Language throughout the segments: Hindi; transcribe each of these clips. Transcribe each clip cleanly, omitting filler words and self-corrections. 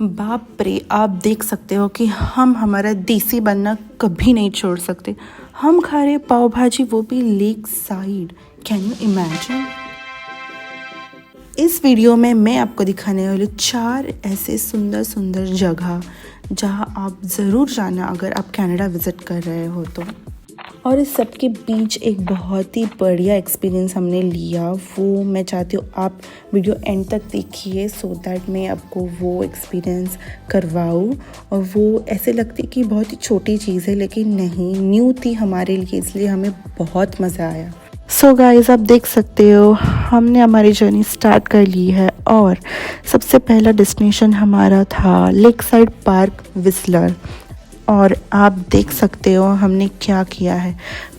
बाप रे, आप देख सकते हो कि हम हमारा देसी बनना कभी नहीं छोड़ सकते। हम खा रहे पाव भाजी, वो भी lake side. Can you imagine? इस वीडियो में मैं आपको दिखाने वाली 4 ऐसे सुंदर सुंदर जगह जहां आप ज़रूर जाना अगर आप कनाडा विज़िट कर रहे हो तो। और इस सब के बीच एक बहुत ही बढ़िया एक्सपीरियंस हमने लिया, वो मैं चाहती हूँ आप वीडियो एंड तक देखिए सो दैट मैं आपको वो एक्सपीरियंस करवाऊँ। और वो ऐसे लगती कि बहुत ही छोटी चीज़ है, लेकिन नहीं, न्यू थी हमारे लिए, इसलिए हमें बहुत मज़ा आया। सो गाइस, आप देख सकते हो हमने हमारी जर्नी स्टार्ट कर ली है और सबसे पहला डेस्टिनेशन हमारा था लेक साइड पार्क विस्लर। और आप देख सकते हो हमने क्या किया है।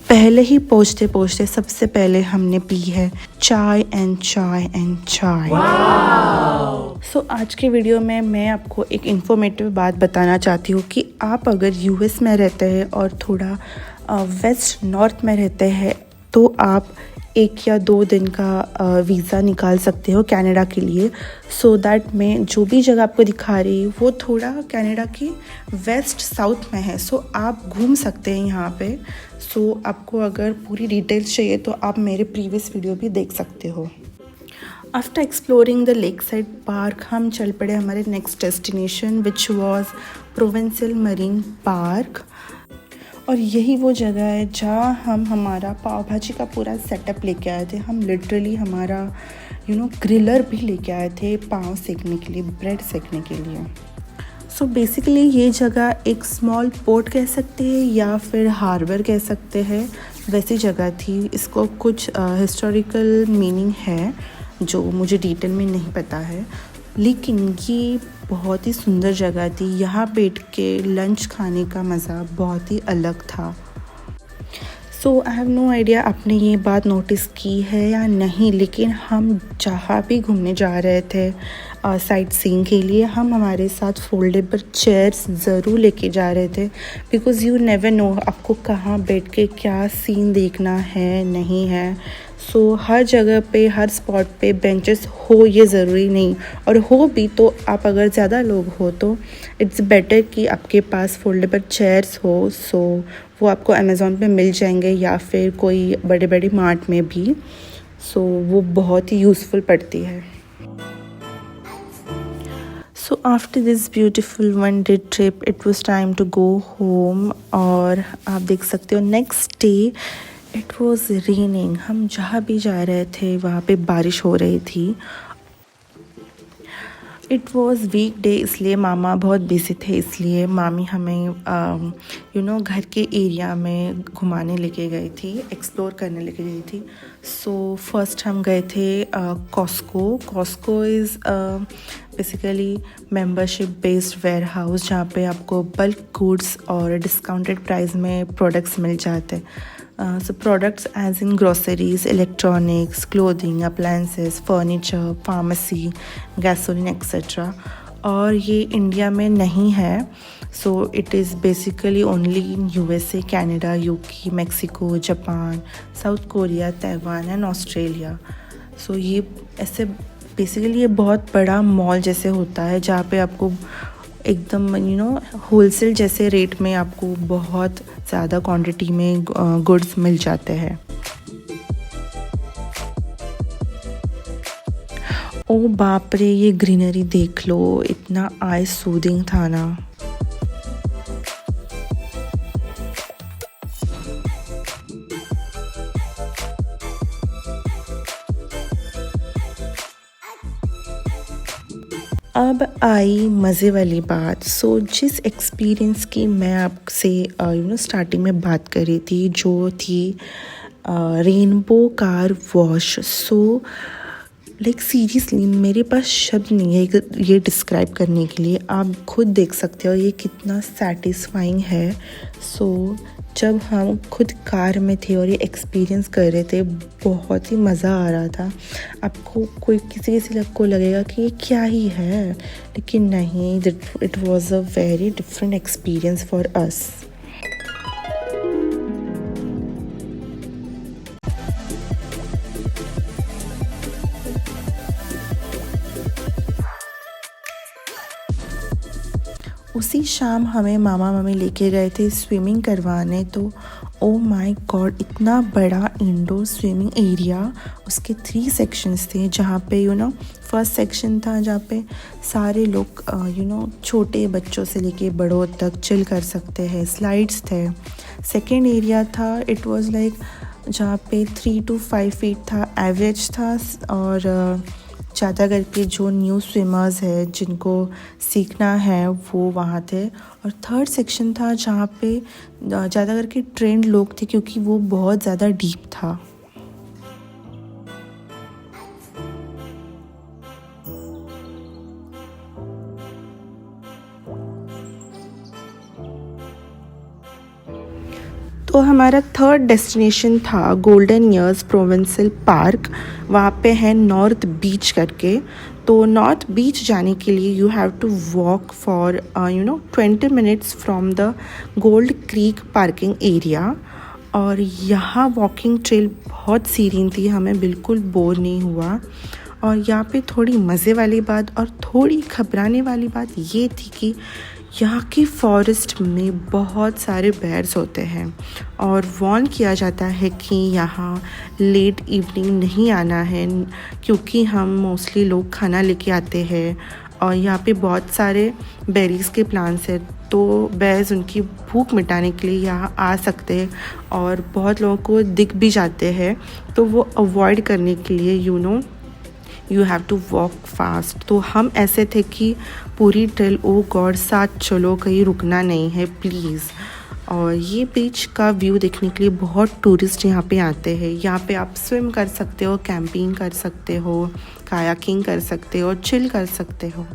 पहले ही पहुँचते पहुँचते सबसे पहले हमने पी है चाय एंड चाय एंड चाय। सो आज के वीडियो में मैं आपको एक इन्फॉर्मेटिव बात बताना चाहती हूँ कि आप अगर यूएस में रहते हैं और थोड़ा वेस्ट नॉर्थ में रहते हैं तो आप 1 या 2 दिन का वीज़ा निकाल सकते हो कनाडा के लिए। सो दैट मैं जो भी जगह आपको दिखा रही हूँ वो थोड़ा कनाडा की वेस्ट साउथ में है। सो आप घूम सकते हैं यहाँ पे। सो आपको अगर पूरी डिटेल्स चाहिए तो आप मेरे प्रीवियस वीडियो भी देख सकते हो। After exploring the lake side park हम चल पड़े हमारे next destination which was provincial marine park. और यही वो जगह है जहाँ हम हमारा पाव भाजी का पूरा सेटअप लेके आए थे। हम लिटरली हमारा ग्रिलर भी लेके आए थे पाव सेकने के लिए, ब्रेड सेकने के लिए। सो बेसिकली ये जगह एक स्मॉल पोर्ट कह सकते हैं या फिर हार्बर कह सकते हैं, वैसी जगह थी। इसको कुछ हिस्टोरिकल मीनिंग है जो मुझे डिटेल में नहीं पता है, लेकिन ये बहुत ही सुंदर जगह थी। यहाँ बैठ के लंच खाने का मज़ा बहुत ही अलग था। सो आई हैव नो आइडिया आपने ये बात नोटिस की है या नहीं, लेकिन हम जहाँ भी घूमने जा रहे थे साइट सीइंग के लिए, हम हमारे साथ फोल्डेबल चेयर्स ज़रूर लेके जा रहे थे। बिकॉज़ यू नेवर नो आपको कहाँ बैठ के क्या सीन देखना है नहीं है। सो हर जगह पे, हर स्पॉट पे बेंचेस हो ये ज़रूरी नहीं, और हो भी तो आप अगर ज़्यादा लोग हो तो इट्स बेटर कि आपके पास फोल्डेबल चेयर्स हो। सो वो आपको अमेज़ॉन पे मिल जाएंगे या फिर कोई बड़े बड़े मार्ट में भी। सो वो बहुत ही यूज़फुल पड़ती है। So after this beautiful 1 day trip it was time to go home. और आप देख सकते हो next day it was raining. हम जहाँ भी जा रहे थे वहाँ पे बारिश हो रही थी। इट वॉज़ वीक डे, इसलिए मामा बहुत बिजी थे, इसलिए मामी हमें घर के एरिया में घुमाने लेके गई थी, एक्सप्लोर करने लेके गई थी। सो फर्स्ट हम गए थे Costco. Costco is basically membership based warehouse जहाँ पे आपको बल्क गुड्स और डिस्काउंटेड प्राइस में प्रोडक्ट्स मिल जाते हैं। So products as in groceries, electronics, clothing, appliances, furniture, pharmacy, gasoline etc. और ये इंडिया में नहीं है। So it is basically only in USA, Canada, UK, Mexico, Japan, South Korea, Taiwan and Australia. So ये ऐसे बेसिकली ये बहुत बड़ा मॉल जैसे होता है जहाँ पे आपको एकदम होलसेल जैसे रेट में आपको बहुत ज़्यादा क्वांटिटी में गुड्स मिल जाते हैं। ओ बाप रे, ये ग्रीनरी देख लो, इतना आई सूदिंग था ना। अब आई मज़े वाली बात। सो जिस एक्सपीरियंस की मैं आपसे स्टार्टिंग में बात कर रही थी, जो थी rainbow car wash. So like seriously मेरे पास शब्द नहीं है ये डिस्क्राइब करने के लिए। आप खुद देख सकते हो ये कितना सेटिस्फाइंग है। सो जब हम खुद कार में थे और ये एक्सपीरियंस कर रहे थे, बहुत ही मज़ा आ रहा था। आपको कोई किसी को लगेगा कि ये क्या ही है, लेकिन नहीं, it was a very different experience for us. उसी शाम हमें मामा मम्मी लेके गए थे स्विमिंग करवाने। तो ओ माय गॉड, इतना बड़ा इंडोर स्विमिंग एरिया। उसके 3 सेक्शंस थे, जहाँ पे फर्स्ट सेक्शन था जहाँ पे सारे लोग छोटे बच्चों से लेके बड़ों तक चिल कर सकते हैं, स्लाइड्स थे। सेकेंड एरिया था, इट वाज लाइक जहाँ पे 3 to 5 फीट था, एवरेज था। और ज़्यादा करके जो न्यू स्विमर्स है जिनको सीखना है वो वहाँ थे। और थर्ड सेक्शन था जहाँ पे ज़्यादा करके ट्रेंड लोग थे, क्योंकि वो बहुत ज़्यादा डीप था। तो हमारा थर्ड डेस्टिनेशन था गोल्डन ईयर्स प्रोविंशियल पार्क। वहाँ पे है नॉर्थ बीच करके। तो नॉर्थ बीच जाने के लिए you have to walk for 20 minutes from the Gold Creek parking area. और यहाँ वॉकिंग ट्रेल बहुत सीरीन थी, हमें बिल्कुल बोर नहीं हुआ। और यहाँ पे थोड़ी मज़े वाली बात और थोड़ी घबराने वाली बात ये थी कि यहाँ की फॉरेस्ट में बहुत सारे बेयर्स होते हैं और वार्न किया जाता है कि यहाँ लेट इवनिंग नहीं आना है, क्योंकि हम मोस्टली लोग खाना लेके आते हैं और यहाँ पे बहुत सारे बेरीज़ के प्लांट्स हैं। तो बेयर्स उनकी भूख मिटाने के लिए यहाँ आ सकते हैं और बहुत लोगों को दिख भी जाते हैं। तो वो अवॉइड करने के लिए you have to walk fast. तो हम ऐसे थे कि पूरी ट्रेल ओ गॉड साथ चलो, कहीं रुकना नहीं है प्लीज़। और ये बीच का व्यू देखने के लिए बहुत टूरिस्ट यहाँ पे आते हैं। यहाँ पे आप स्विम कर सकते हो, कैंपिंग कर सकते हो, कायाकिंग कर सकते हो और चिल कर सकते हो।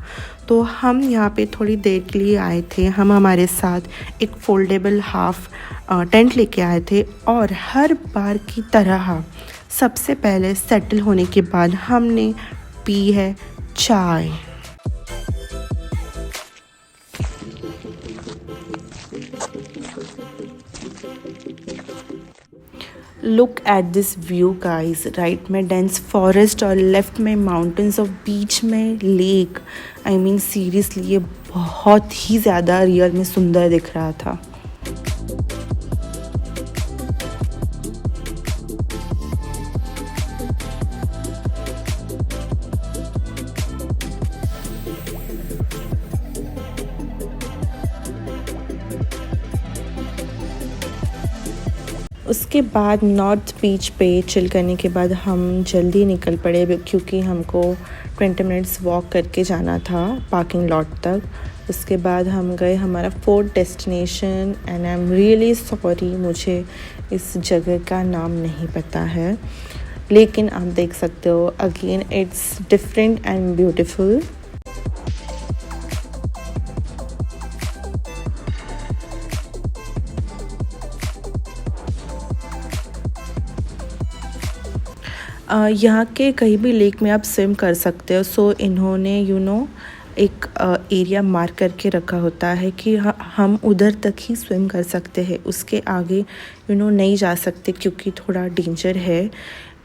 तो हम यहाँ पे थोड़ी देर के लिए आए थे। हम हमारे साथ एक फोल्डेबल हाफ टेंट लेके आए थे और हर बार की तरह सबसे पहले सेटल होने के बाद हमने पी है चाय। Look at this view guys, right में डेंस फॉरेस्ट और लेफ्ट में माउंटेन्स और बीच में लेक। आई मीन सीरियसली ये बहुत ही ज़्यादा रियल में सुंदर दिख रहा था। उसके बाद नॉर्थ बीच पे चिल करने के बाद हम जल्दी निकल पड़े, क्योंकि हमको 20 मिनट्स वॉक करके जाना था पार्किंग लॉट तक। उसके बाद हम गए हमारा fourth destination and I am really sorry, मुझे इस जगह का नाम नहीं पता है, लेकिन आप देख सकते हो again it's different and beautiful. यहाँ के कहीं भी लेक में आप स्विम कर सकते हो। सो इन्होंने एक एरिया मार्क करके रखा होता है कि हम उधर तक ही स्विम कर सकते हैं, उसके आगे नहीं जा सकते क्योंकि थोड़ा डेंजर है।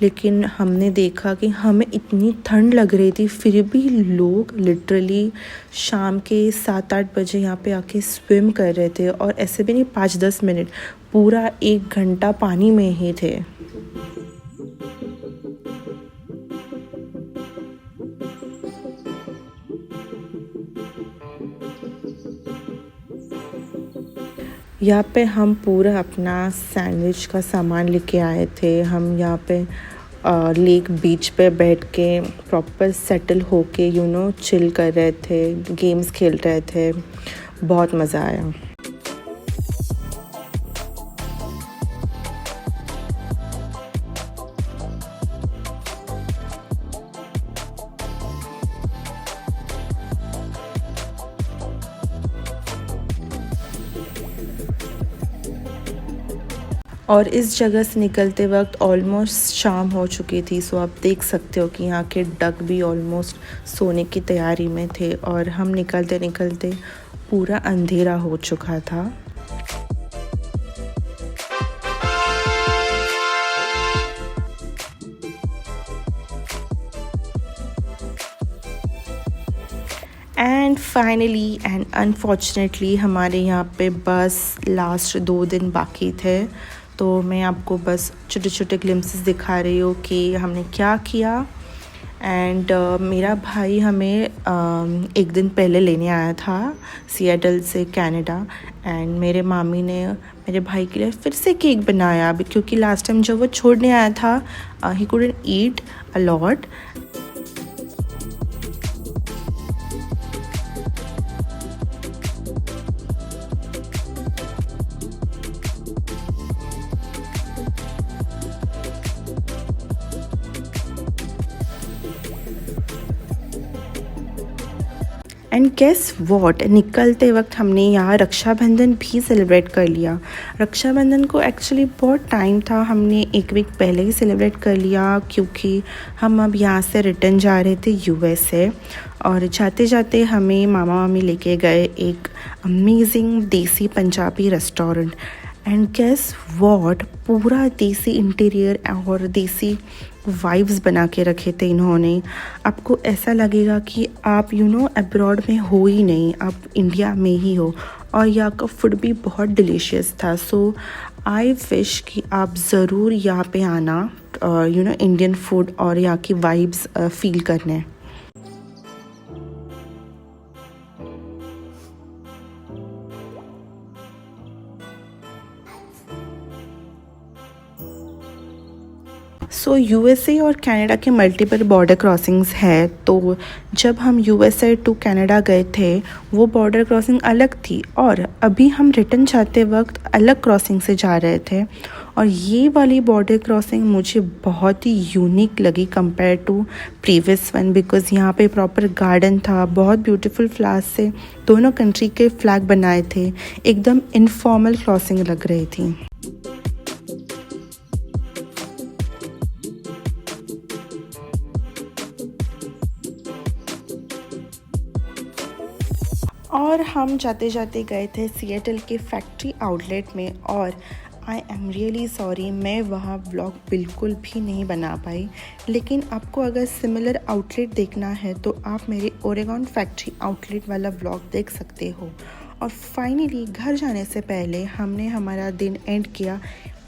लेकिन हमने देखा कि हमें इतनी ठंड लग रही थी, फिर भी लोग लिटरली शाम के 7-8 बजे यहाँ पे आके स्विम कर रहे थे। और ऐसे भी नहीं 5-10 मिनट, पूरा 1 घंटा पानी में ही थे। यहाँ पे हम पूरा अपना सैंडविच का सामान लेके आए थे। हम यहाँ पे लेक बीच पे बैठ के प्रॉपर सेटल होके चिल कर रहे थे, गेम्स खेल रहे थे, बहुत मज़ा आया। और इस जगह से निकलते वक्त ऑलमोस्ट शाम हो चुकी थी। सो आप देख सकते हो कि यहाँ के डक भी ऑलमोस्ट सोने की तैयारी में थे और हम निकलते निकलते पूरा अंधेरा हो चुका था। एंड फाइनली एंड अनफॉर्चुनेटली हमारे यहाँ पे बस लास्ट 2 दिन बाकी थे, तो मैं आपको बस छोटे छोटे ग्लिम्पसेस दिखा रही हूँ कि हमने क्या किया। एंड मेरा भाई हमें एक दिन पहले लेने आया था सिएटल से कनाडा, एंड मेरे मामी ने मेरे भाई के लिए फिर से केक बनाया क्योंकि लास्ट टाइम जब वो छोड़ने आया था he couldn't eat a lot. And guess what, निकलते वक्त हमने यहाँ रक्षाबंधन भी सेलिब्रेट कर लिया। रक्षाबंधन को एक्चुअली बहुत टाइम था, हमने एक वीक पहले ही सेलिब्रेट कर लिया क्योंकि हम अब यहाँ से रिटर्न जा रहे थे यूएसए, और जाते जाते हमें मामा मामी लेके गए एक amazing desi Punjabi restaurant. And guess what, पूरा देसी इंटीरियर और देसी वाइब्स बना के रखे थे इन्होंने। आपको ऐसा लगेगा कि आप अब्रॉड में हो ही नहीं, आप इंडिया में ही हो। और यहाँ का फूड भी बहुत डिलीशियस था। सो आई विश कि आप ज़रूर यहाँ पे आना इंडियन फूड और यहाँ की वाइब्स फील करने। सो यूएसए और कनाडा के मल्टीपल बॉर्डर क्रॉसिंग्स है, तो जब हम यूएसए टू कनाडा गए थे वो बॉर्डर क्रॉसिंग अलग थी, और अभी हम रिटर्न जाते वक्त अलग क्रॉसिंग से जा रहे थे। और ये वाली बॉर्डर क्रॉसिंग मुझे बहुत ही यूनिक लगी compare to previous one, because यहाँ पे प्रॉपर गार्डन था, बहुत ब्यूटीफुल फ्लावर्स से दोनों कंट्री के फ्लैग बनाए थे, एकदम इनफॉर्मल क्रॉसिंग लग रही थी। और हम जाते जाते गए थे सिएटल के फैक्ट्री आउटलेट में, और आई एम रियली सॉरी मैं वहाँ व्लॉग बिल्कुल भी नहीं बना पाई। लेकिन आपको अगर सिमिलर आउटलेट देखना है तो आप मेरे ओरेगॉन फैक्ट्री आउटलेट वाला व्लॉग देख सकते हो। और फाइनली घर जाने से पहले हमने हमारा दिन एंड किया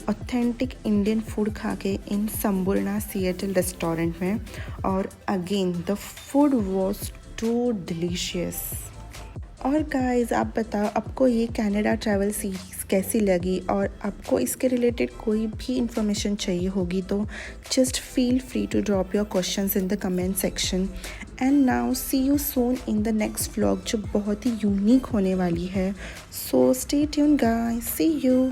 ऑथेंटिक इंडियन फूड खा के इन संपूर्णा सिएटल रेस्टोरेंट में। और again the food was too delicious. और गाइस आप बताओ आपको ये कनाडा ट्रैवल सीरीज़ कैसी लगी, और आपको इसके रिलेटेड कोई भी इंफॉर्मेशन चाहिए होगी तो just feel free to drop your questions in the comment section. And now see you soon in the next vlog जो बहुत ही यूनिक होने वाली है। So stay tune guys, see you.